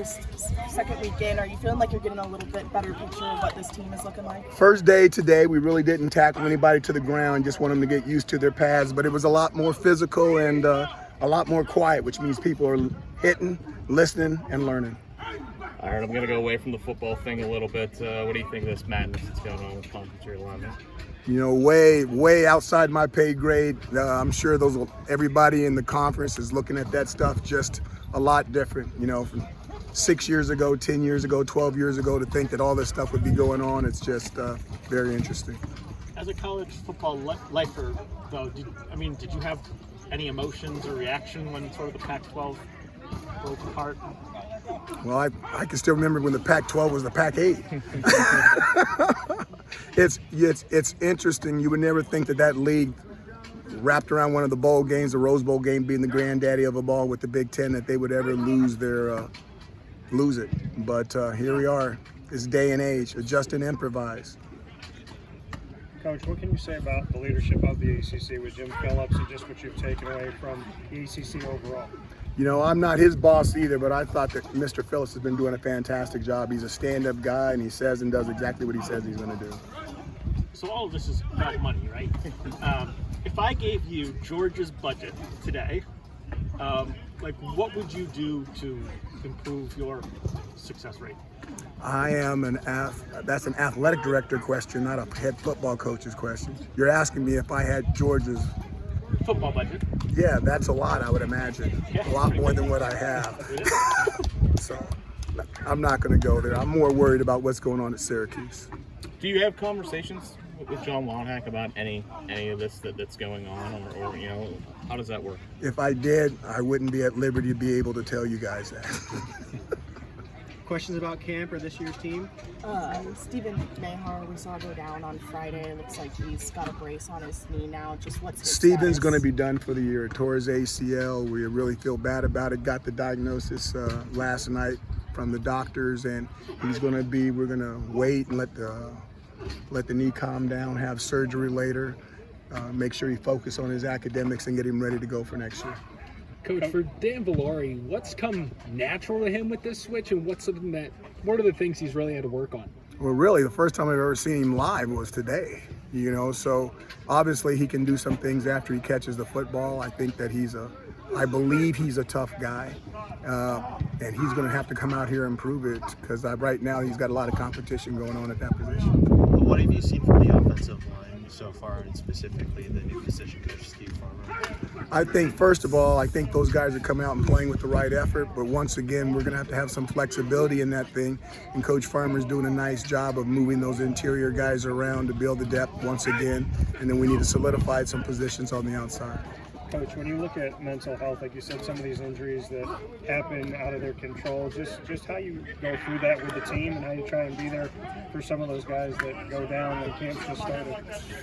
just second weekend, are you feeling like you're getting a little bit better picture of what this team is looking like? First day today, we really didn't tackle anybody to the ground, just want them to get used to their pads, but it was a lot more physical and a lot more quiet, which means people are hitting, listening, and learning. All right, I'm going to go away from the football thing a little bit. What do you think of this madness that's going on with conference realignment? You know, way outside my pay grade. I'm sure everybody in the conference is looking at that stuff just a lot different. You know, from 6 years ago, 10 years ago, 12 years ago, to think that all this stuff would be going on, it's just very interesting. As a college football lifer, though, did you have any emotions or reaction when sort of the Pac-12 broke apart? Well, I can still remember when the Pac-12 was the Pac-8. It's interesting. You would never think that league wrapped around one of the bowl games, the Rose Bowl game being the granddaddy of a ball with the Big Ten, that they would ever lose it. But here we are. This day and age, adjust and improvise. Coach, what can you say about the leadership of the ACC with Jim Phillips and just what you've taken away from the ACC overall? You know, I'm not his boss either, but I thought that Mr. Phillips has been doing a fantastic job. He's a stand-up guy, and he says and does exactly what he says he's going to do. So all of this is about money, right? If I gave you Georgia's budget today, what would you do to improve your success rate? That's an athletic director question, not a head football coach's question. You're asking me if I had Georgia's football budget. Yeah, that's a lot, I would imagine. A lot more than what I have. So I'm not going to go there. I'm more worried about what's going on at Syracuse. Do you have conversations with John Lonhack about any of this that's going on, or you know, how does that work? If I did, I wouldn't be at liberty to be able to tell you guys that. Questions about camp or this year's team? Stephen Mahar, we saw go down on Friday. It looks like he's got a brace on his knee now. Just what's his Stephen's going to be done for the year. Tore his ACL. We really feel bad about it. Got the diagnosis last night from the doctors, and we're going to wait and let the knee calm down, have surgery later, make sure he focus on his academics and get him ready to go for next year. Coach, for Dan Valori, what's come natural to him with this switch, and what are the things he's really had to work on? Well, really, the first time I've ever seen him live was today, you know, so obviously he can do some things after he catches the football. I think that I believe he's a tough guy, and he's going to have to come out here and prove it, because right now he's got a lot of competition going on at that position. What have you seen from the offensive line so far, and specifically the new position coach, Steve Farmer? I think, first of all, those guys are coming out and playing with the right effort, but once again, we're going to have some flexibility in that thing, and Coach Farmer's doing a nice job of moving those interior guys around to build the depth once again, and then we need to solidify some positions on the outside. Coach, when you look at mental health, like you said, some of these injuries that happen out of their control, just how you go through that with the team and how you try and be there for some of those guys that go down when camp's just started.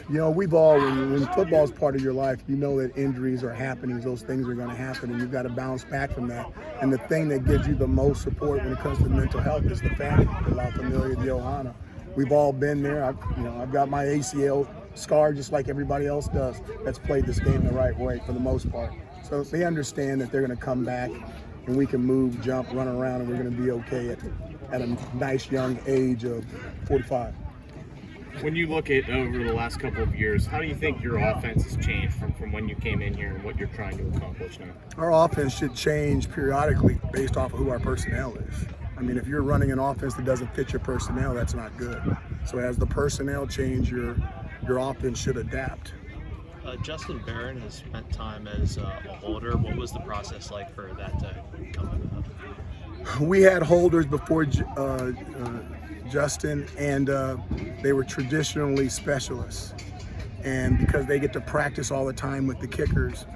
You know, when football's part of your life, you know that injuries are happening, those things are going to happen, and you've got to bounce back from that. And the thing that gives you the most support when it comes to mental health is the family, the La Familia de Ohana. We've all been there. I've got my ACL scar just like everybody else does that's played this game the right way for the most part. So they understand that they're going to come back and we can move, jump, run around, and we're going to be okay at a nice young age of 45. When you look at over the last couple of years, how do you think your offense has changed from when you came in here and what you're trying to accomplish now? Our offense should change periodically based off of who our personnel is. I mean, if you're running an offense that doesn't fit your personnel, that's not good. So as the personnel change, your offense should adapt. Justin Barron has spent time as a holder. What was the process like for that to come about? We had holders before Justin, and they were traditionally specialists. And because they get to practice all the time with the kickers,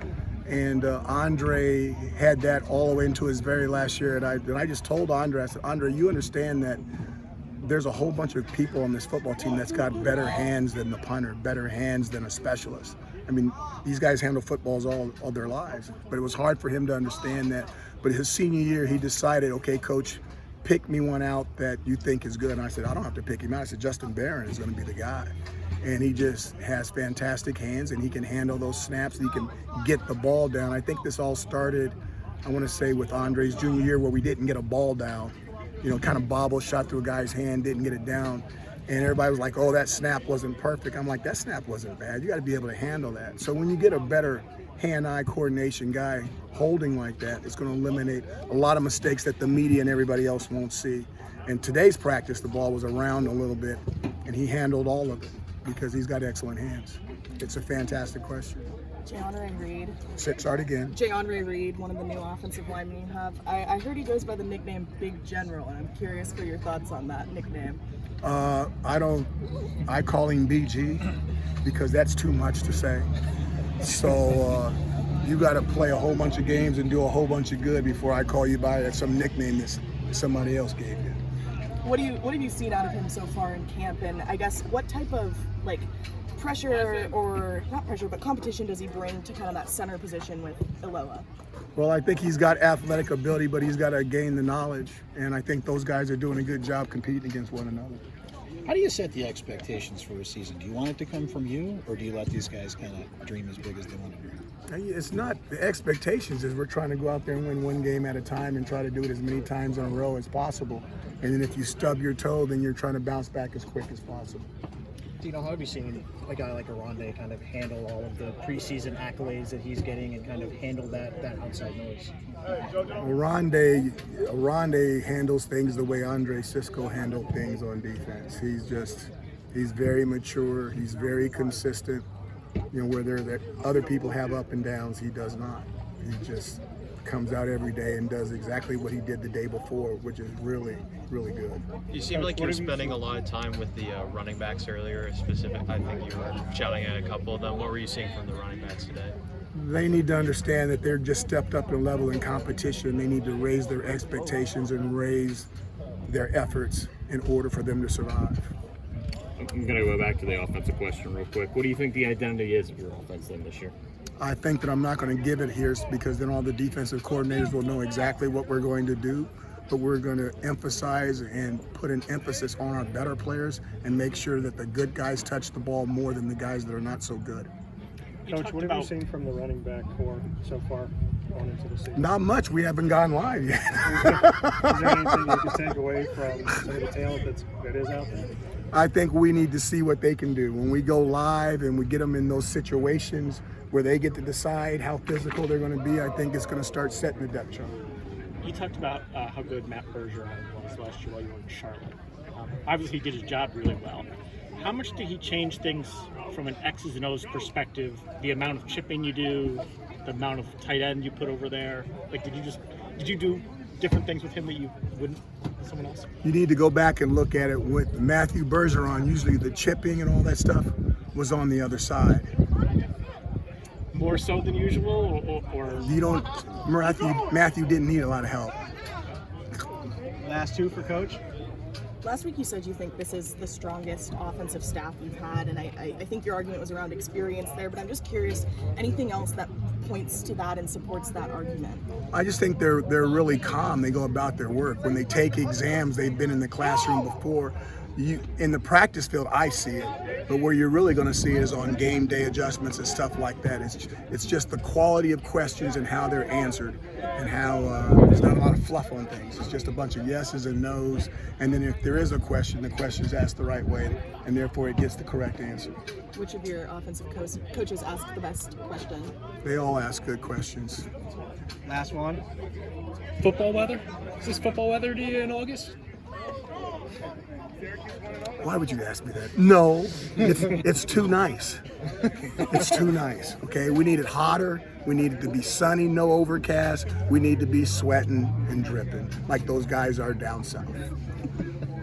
and Andre had that all the way into his very last year. And I just told Andre, I said, Andre, you understand that there's a whole bunch of people on this football team that's got better hands than the punter, better hands than a specialist. I mean, these guys handle footballs all their lives, but it was hard for him to understand that. But his senior year, he decided, okay, coach, pick me one out that you think is good. And I said, I don't have to pick him out. I said, Justin Barron is going to be the guy. And he just has fantastic hands, and he can handle those snaps, and he can get the ball down. I think this all started I want to say with Andre's junior year where we didn't get a ball down, kind of bobble, shot through a guy's hand, didn't get it down. And everybody was like, oh, that snap wasn't perfect. I'm like, that snap wasn't bad. You got to be able to handle that. So when you get a better hand-eye coordination guy holding like that, it's going to eliminate a lot of mistakes that the media and everybody else won't see. In today's practice, the ball was around a little bit, and he handled all of it because he's got excellent hands. It's a fantastic question. Jay-Andre Reed. Start again. Jay-Andre Reed, one of the new offensive linemen you have. I heard he goes by the nickname Big General, and I'm curious for your thoughts on that nickname. I call him BG because that's too much to say. So you got to play a whole bunch of games and do a whole bunch of good before I call you by some nickname that somebody else gave you. What have you seen out of him so far in camp, and I guess what type of pressure, or not pressure, but competition does he bring to kind of that center position with Iloa? Well, I think he's got athletic ability, but he's got to gain the knowledge, and I think those guys are doing a good job competing against one another. How do you set the expectations for a season? Do you want it to come from you, or do you let these guys kind of dream as big as they want to dream? It's not the expectations. Is we're trying to go out there and win one game at a time and try to do it as many times in a row as possible. And then if you stub your toe, then you're trying to bounce back as quick as possible. Dino, how have you seen a guy like Aronde kind of handle all of the preseason accolades that he's getting and kind of handle that outside noise? Aronde handles things the way Andre Cisco handled things on defense. He's very mature. He's very consistent. Where that other people have up and downs, he does not. He just comes out every day and does exactly what he did the day before, which is really, really good. You seemed like you were spending a lot of time with the running backs earlier. I think you were shouting at a couple of them. What were you seeing from the running backs today? They need to understand that they're just stepped up in level in competition. They need to raise their expectations and raise their efforts in order for them to survive. I'm going to go back to the offensive question real quick. What do you think the identity is of your offense then this year? I think that I'm not going to give it here because then all the defensive coordinators will know exactly what we're going to do, but we're going to emphasize and put an emphasis on our better players and make sure that the good guys touch the ball more than the guys that are not so good. Coach, what have you seen from the running back core so far going into the season? Not much. We haven't gone live yet. Is there anything you can take away from some of the talent that is out there? I think we need to see what they can do. When we go live and we get them in those situations where they get to decide how physical they're going to be, I think it's going to start setting the depth chart. You talked about how good Matt Bergeron was last year while you were in Charlotte. Obviously, he did his job really well. How much did he change things from an X's and O's perspective? The amount of chipping you do, the amount of tight end you put over there. Did you do different things with him that you wouldn't with someone else? You need to go back and look at it with Matthew Bergeron. Usually the chipping and all that stuff was on the other side. More so than usual, or you don't. Matthew didn't need a lot of help. Last two for Coach. Last week you said you think this is the strongest offensive staff you've had, and I think your argument was around experience there, but I'm just curious, anything else that points to that and supports that argument? I just think they're really calm. They go about their work. When they take exams, they've been in the classroom before. In the practice field, I see it, but where you're really going to see it is on game day adjustments and stuff like that. It's just the quality of questions and how they're answered, and how there's not a lot of fluff on things. It's just a bunch of yeses and nos, and then if there is a question, the question is asked the right way, and therefore it gets the correct answer. Which of your offensive coaches asked the best question? They all ask good questions. Last one. Football weather? Is this football weather to you in August? Why would you ask me that? No, it's too nice. It's too nice, okay? We need it hotter. We need it to be sunny, no overcast. We need to be sweating and dripping like those guys are down south.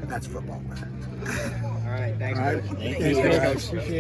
That's football weather. All right, thanks. All right. Coach. Thank you, guys. Appreciate it.